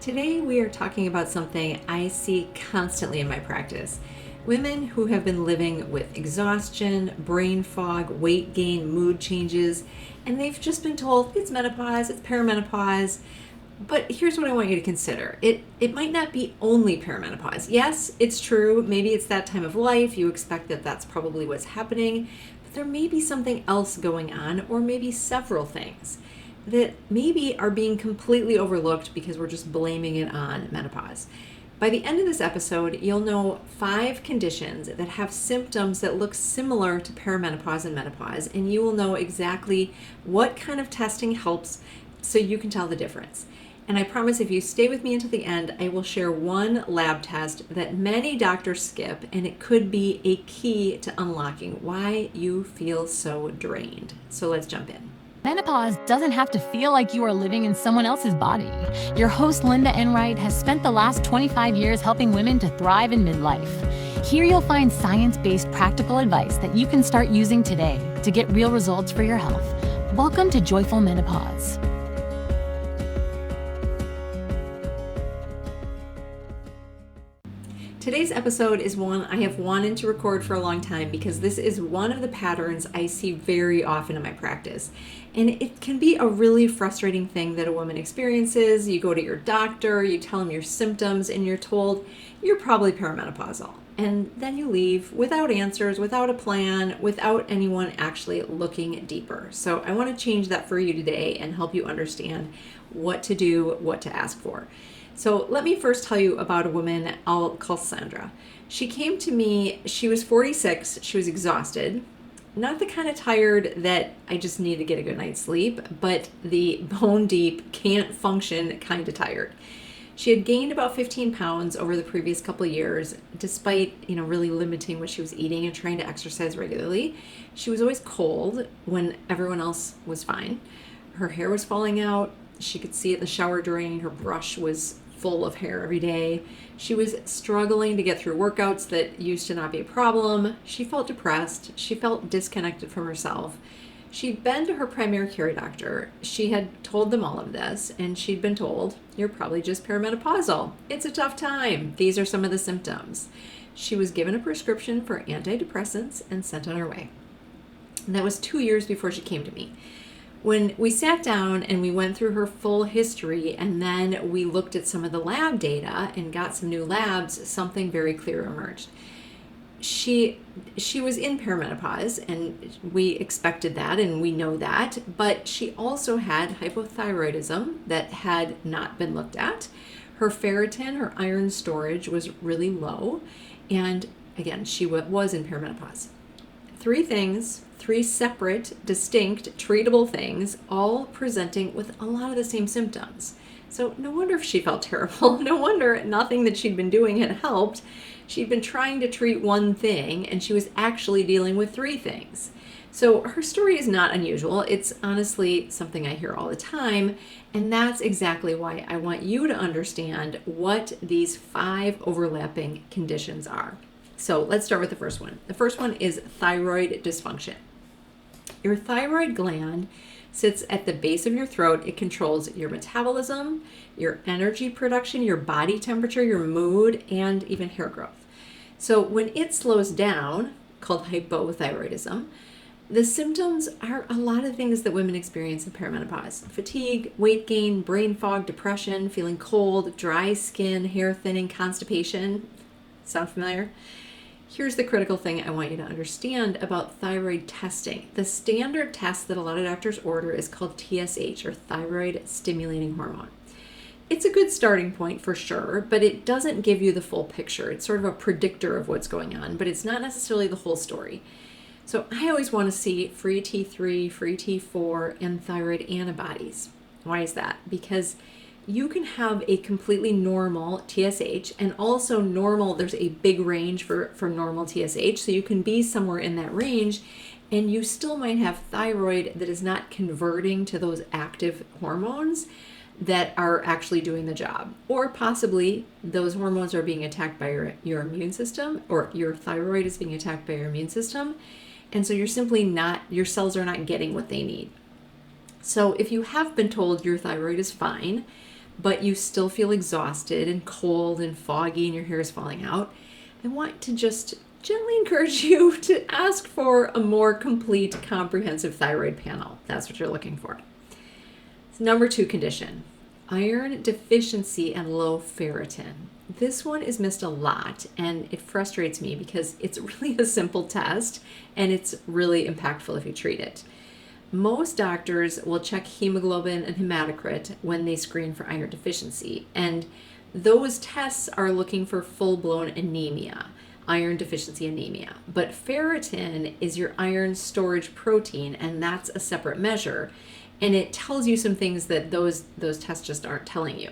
Today we are talking about something I see constantly in my practice. Women who have been living with exhaustion, brain fog, weight gain, mood changes, and they've just been told it's menopause, it's perimenopause. But here's what I want you to consider. It might not be only perimenopause. Yes, it's true. Maybe it's that time of life. You expect that that's probably what's happening. But there may be something else going on, or maybe several things that maybe are being completely overlooked because we're just blaming it on menopause. By the end of this episode, you'll know 5 conditions that have symptoms that look similar to perimenopause and menopause, and you will know exactly what kind of testing helps so you can tell the difference. And I promise if you stay with me until the end, I will share one lab test that many doctors skip, and it could be a key to unlocking why you feel so drained. So let's jump in. Menopause doesn't have to feel like you are living in someone else's body. Your host, Lynda Enright, has spent the last 25 years helping women to thrive in midlife. Here you'll find science-based practical advice that you can start using today to get real results for your health. Welcome to Joyful Menopause. Today's episode is one I have wanted to record for a long time because this is one of the patterns I see very often in my practice. And it can be a really frustrating thing that a woman experiences. You go to your doctor, you tell them your symptoms, and you're told you're probably perimenopausal. And then you leave without answers, without a plan, without anyone actually looking deeper. So I want to change that for you today and help you understand what to do, what to ask for. So let me first tell you about a woman I'll call Sandra. She came to me, she was 46, she was exhausted, not the kind of tired that I just need to get a good night's sleep, but the bone deep, can't function kind of tired. She had gained about 15 pounds over the previous couple of years, despite, really limiting what she was eating and trying to exercise regularly. She was always cold when everyone else was fine. Her hair was falling out. She could see it in the shower drain. Her brush was full of hair every day. She was struggling to get through workouts that used to not be a problem. She felt depressed. She felt disconnected from herself. She'd been to her primary care doctor. She had told them all of this, and she'd been told, you're probably just perimenopausal. It's a tough time. These are some of the symptoms. She was given a prescription for antidepressants and sent on her way. And that was 2 years before she came to me. When we sat down and we went through her full history and then we looked at some of the lab data and got some new labs, something very clear emerged. She was in perimenopause, and we expected that and we know that, but she also had hypothyroidism that had not been looked at. Her ferritin, her iron storage, was really low, and again, she was in perimenopause. 3 things, 3 separate, distinct, treatable things, all presenting with a lot of the same symptoms. So no wonder if she felt terrible. No wonder nothing that she'd been doing had helped. She'd been trying to treat one thing, and she was actually dealing with 3 things. So her story is not unusual. It's honestly something I hear all the time, and that's exactly why I want you to understand what these 5 overlapping conditions are. So let's start with the first one. The first one is thyroid dysfunction. Your thyroid gland sits at the base of your throat. It controls your metabolism, your energy production, your body temperature, your mood, and even hair growth. So when it slows down, called hypothyroidism, the symptoms are a lot of things that women experience in perimenopause. Fatigue, weight gain, brain fog, depression, feeling cold, dry skin, hair thinning, constipation. Sound familiar? Here's the critical thing I want you to understand about thyroid testing. The standard test that a lot of doctors order is called TSH, or thyroid stimulating hormone. It's a good starting point for sure, but it doesn't give you the full picture. It's sort of a predictor of what's going on, but it's not necessarily the whole story. So I always want to see free T3, free T4, and thyroid antibodies. Why is that? Because you can have a completely normal TSH, and also normal, there's a big range for normal TSH, so you can be somewhere in that range, and you still might have thyroid that is not converting to those active hormones that are actually doing the job. Or possibly those hormones are being attacked by your immune system, or your thyroid is being attacked by your immune system, and so your cells are not getting what they need. So if you have been told your thyroid is fine, but you still feel exhausted and cold and foggy and your hair is falling out, I want to just gently encourage you to ask for a more complete, comprehensive thyroid panel. That's what you're looking for. Number 2 condition, iron deficiency and low ferritin. This one is missed a lot, and it frustrates me because it's really a simple test and it's really impactful if you treat it. Most doctors will check hemoglobin and hematocrit when they screen for iron deficiency, and those tests are looking for full-blown anemia, iron deficiency anemia. But ferritin is your iron storage protein, and that's a separate measure. And it tells you some things that those tests just aren't telling you.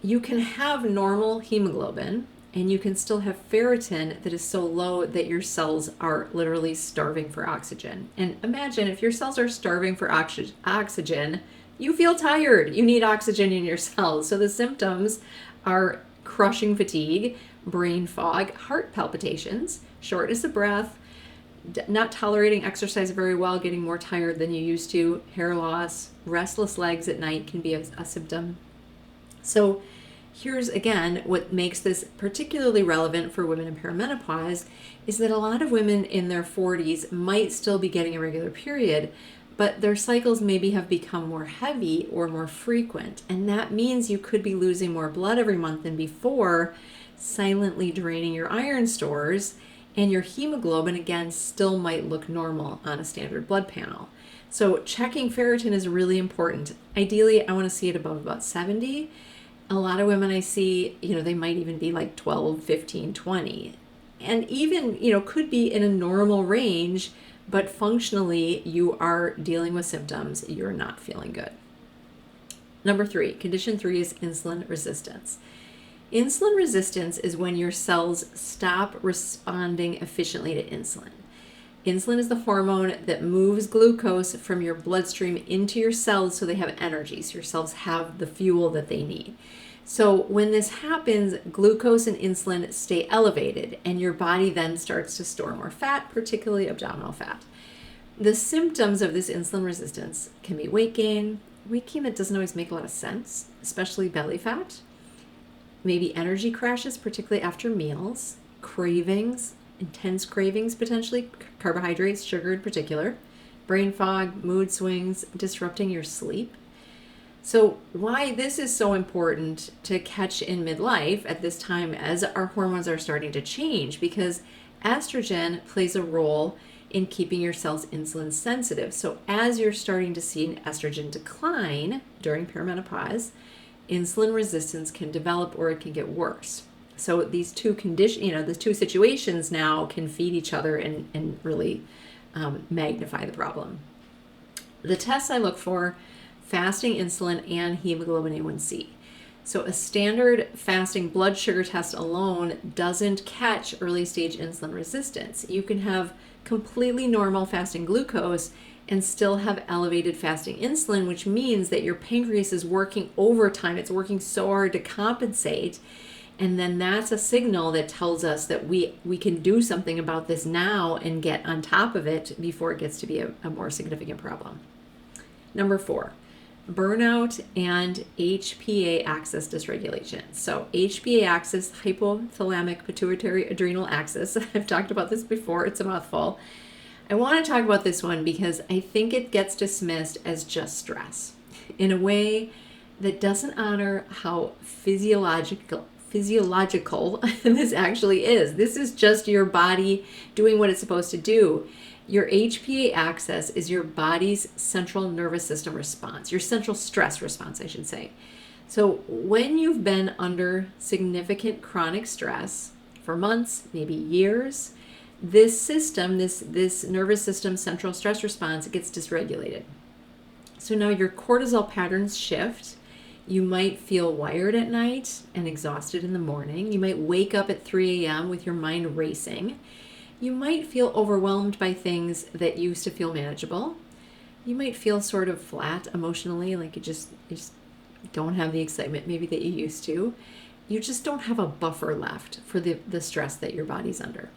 You can have normal hemoglobin, and you can still have ferritin that is so low that your cells are literally starving for oxygen. And imagine if your cells are starving for oxygen, you feel tired. You need oxygen in your cells. So the symptoms are crushing fatigue, brain fog, heart palpitations, shortness of breath, not tolerating exercise very well, getting more tired than you used to, hair loss, restless legs at night can be a symptom. So here's again what makes this particularly relevant for women in perimenopause is that a lot of women in their 40s might still be getting a regular period, but their cycles maybe have become more heavy or more frequent. And that means you could be losing more blood every month than before, silently draining your iron stores, and your hemoglobin, again, still might look normal on a standard blood panel. So checking ferritin is really important. Ideally, I want to see it above about 70. A lot of women I see, they might even be like 12, 15, 20. And even, could be in a normal range, but functionally you are dealing with symptoms, you're not feeling good. Number 3, condition 3 is insulin resistance. Insulin resistance is when your cells stop responding efficiently to insulin. Insulin is the hormone that moves glucose from your bloodstream into your cells so they have energy, so your cells have the fuel that they need. So when this happens, glucose and insulin stay elevated, and your body then starts to store more fat, particularly abdominal fat. The symptoms of this insulin resistance can be weight gain that doesn't always make a lot of sense, especially belly fat, maybe energy crashes, particularly after meals, cravings, intense cravings potentially, carbohydrates, sugar in particular, brain fog, mood swings, disrupting your sleep. So why this is so important to catch in midlife at this time as our hormones are starting to change, because estrogen plays a role in keeping your cells insulin sensitive. So as you're starting to see an estrogen decline during perimenopause, insulin resistance can develop or it can get worse. So these two the two situations now can feed each other and really magnify the problem. The tests I look for, fasting insulin and hemoglobin A1C. So a standard fasting blood sugar test alone doesn't catch early stage insulin resistance. You can have completely normal fasting glucose and still have elevated fasting insulin, which means that your pancreas is working overtime. It's working so hard to compensate. And then that's a signal that tells us that we can do something about this now and get on top of it before it gets to be a more significant problem. Number 4, burnout and HPA axis dysregulation. So HPA axis, hypothalamic pituitary adrenal axis. I've talked about this before. It's a mouthful. I want to talk about this one because I think it gets dismissed as just stress in a way that doesn't honor how physiological this actually is. This is just your body doing what it's supposed to do. Your HPA axis is your body's central nervous system response, your central stress response, I should say. So when you've been under significant chronic stress for months, maybe years, this system, this nervous system central stress response, it gets dysregulated. So now your cortisol patterns shift. You might feel wired at night and exhausted in the morning. You might wake up at 3 a.m. with your mind racing. You might feel overwhelmed by things that used to feel manageable. You might feel sort of flat emotionally, like you just don't have the excitement maybe that you used to. You just don't have a buffer left for the stress that your body's under.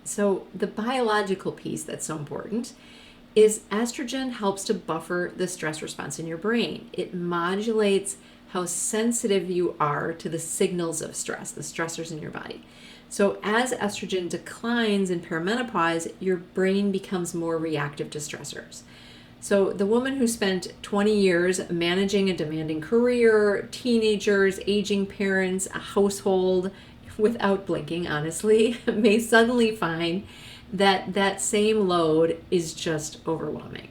So the biological piece that's so important is estrogen helps to buffer the stress response in your brain. It modulates how sensitive you are to the signals of stress, the stressors in your body. So as estrogen declines in perimenopause, your brain becomes more reactive to stressors. So the woman who spent 20 years managing a demanding career, teenagers, aging parents, a household, without blinking, honestly, may suddenly find that that same load is just overwhelming.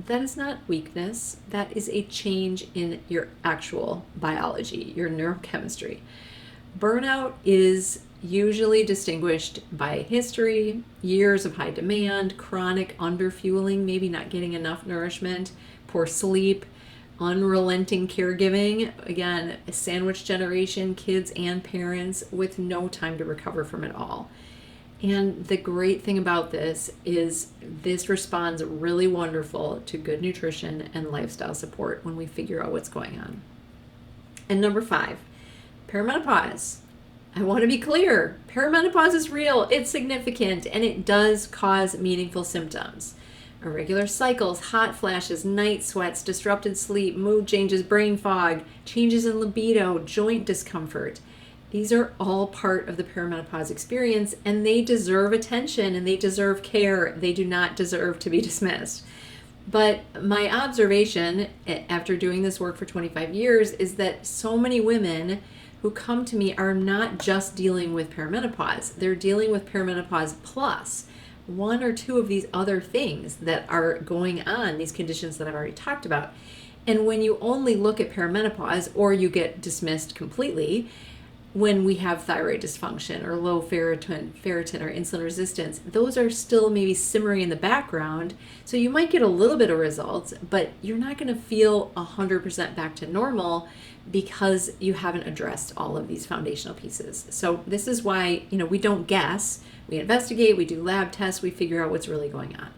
That is not weakness. That is a change in your actual biology, your neurochemistry. Burnout is usually distinguished by history, years of high demand, chronic underfueling, maybe not getting enough nourishment, poor sleep, unrelenting caregiving, again, a sandwich generation, kids and parents with no time to recover from it all. And the great thing about this is this responds really wonderful to good nutrition and lifestyle support when we figure out what's going on. And number 5, perimenopause. I want to be clear, perimenopause is real, it's significant, and it does cause meaningful symptoms. Irregular cycles, hot flashes, night sweats, disrupted sleep, mood changes, brain fog, changes in libido, joint discomfort. These are all part of the perimenopause experience, and they deserve attention and they deserve care. They do not deserve to be dismissed. But my observation after doing this work for 25 years is that so many women who come to me are not just dealing with perimenopause. They're dealing with perimenopause plus one or two of these other things that are going on, these conditions that I've already talked about. And when you only look at perimenopause, or you get dismissed completely, when we have thyroid dysfunction or low ferritin or insulin resistance, those are still maybe simmering in the background. So you might get a little bit of results, but you're not going to feel 100% back to normal because you haven't addressed all of these foundational pieces. So this is why, we don't guess. We investigate, we do lab tests, we figure out what's really going on.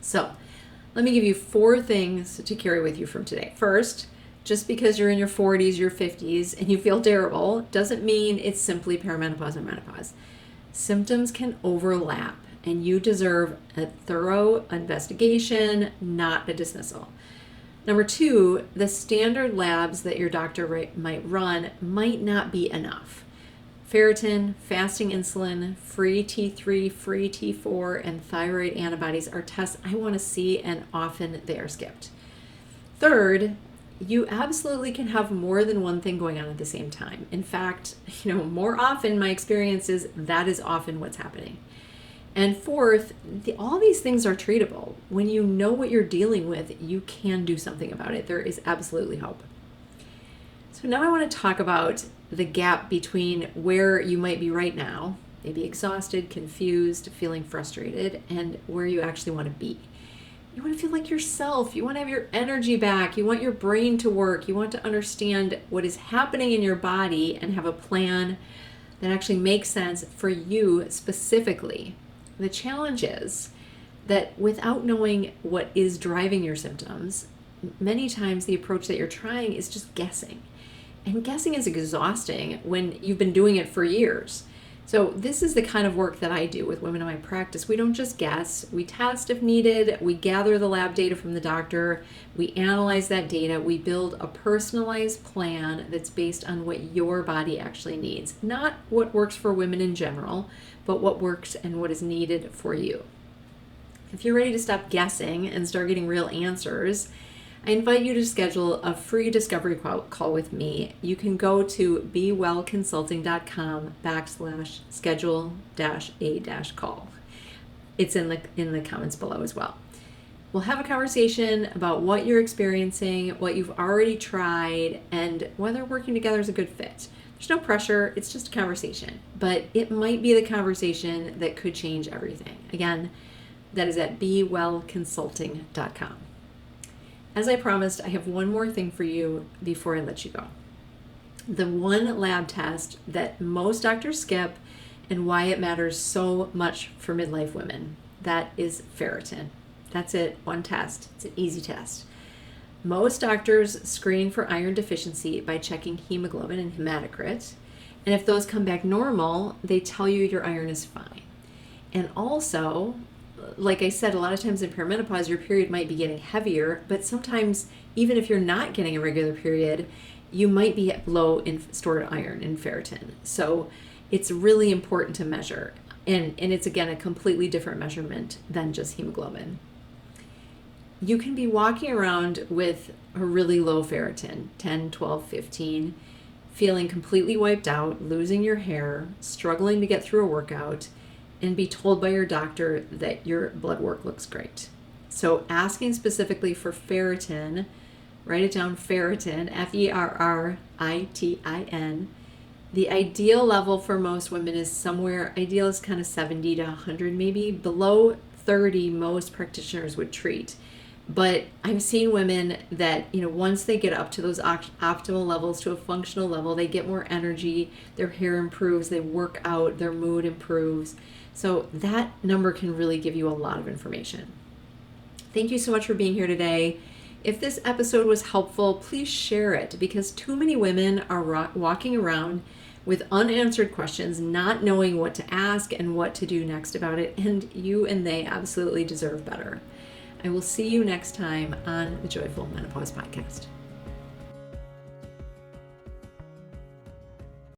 So let me give you 4 things to carry with you from today. First, just because you're in your 40s, your 50s, and you feel terrible doesn't mean it's simply perimenopause or menopause. Symptoms can overlap, and you deserve a thorough investigation, not a dismissal. Number 2, the standard labs that your doctor might run might not be enough. Ferritin, fasting insulin, free T3, free T4, and thyroid antibodies are tests I want to see, and often they are skipped. Third, you absolutely can have more than one thing going on at the same time. In fact, more often my experience is that is often what's happening. And fourth, all these things are treatable. When you know what you're dealing with, you can do something about it. There is absolutely hope. So now I want to talk about the gap between where you might be right now, maybe exhausted, confused, feeling frustrated, and where you actually want to be. You want to feel like yourself. You want to have your energy back. You want your brain to work. You want to understand what is happening in your body and have a plan that actually makes sense for you specifically. The challenge is that without knowing what is driving your symptoms, many times the approach that you're trying is just guessing. And guessing is exhausting when you've been doing it for years. So this is the kind of work that I do with women in my practice. We don't just guess. We test if needed. We gather the lab data from the doctor. We analyze that data. We build a personalized plan that's based on what your body actually needs. Not what works for women in general, but what works and what is needed for you. If you're ready to stop guessing and start getting real answers, I invite you to schedule a free discovery call with me. You can go to bewellconsulting.com/schedule-a-call. It's in the comments below as well. We'll have a conversation about what you're experiencing, what you've already tried, and whether working together is a good fit. There's no pressure, it's just a conversation, but it might be the conversation that could change everything. Again, that is at bewellconsulting.com. As I promised, I have one more thing for you before I let you go. The one lab test that most doctors skip and why it matters so much for midlife women. That is ferritin. That's it, one test. It's an easy test. Most doctors screen for iron deficiency by checking hemoglobin and hematocrit. And if those come back normal, they tell you your iron is fine. And also, like I said, a lot of times in perimenopause, your period might be getting heavier, but sometimes even if you're not getting a regular period, you might be low in stored iron and ferritin. So it's really important to measure. And it's, again, a completely different measurement than just hemoglobin. You can be walking around with a really low ferritin, 10, 12, 15, feeling completely wiped out, losing your hair, struggling to get through a workout, and be told by your doctor that your blood work looks great. So asking specifically for ferritin, write it down, ferritin, Ferritin. The ideal level for most women is somewhere, ideal is kind of 70 to 100 maybe. Below 30, most practitioners would treat. But I've seen women that, once they get up to those optimal levels, to a functional level, they get more energy, their hair improves, they work out, their mood improves. So that number can really give you a lot of information. Thank you so much for being here today. If this episode was helpful, please share it, because too many women are walking around with unanswered questions, not knowing what to ask and what to do next about it, and you and they absolutely deserve better. I will see you next time on the Joyful Menopause Podcast.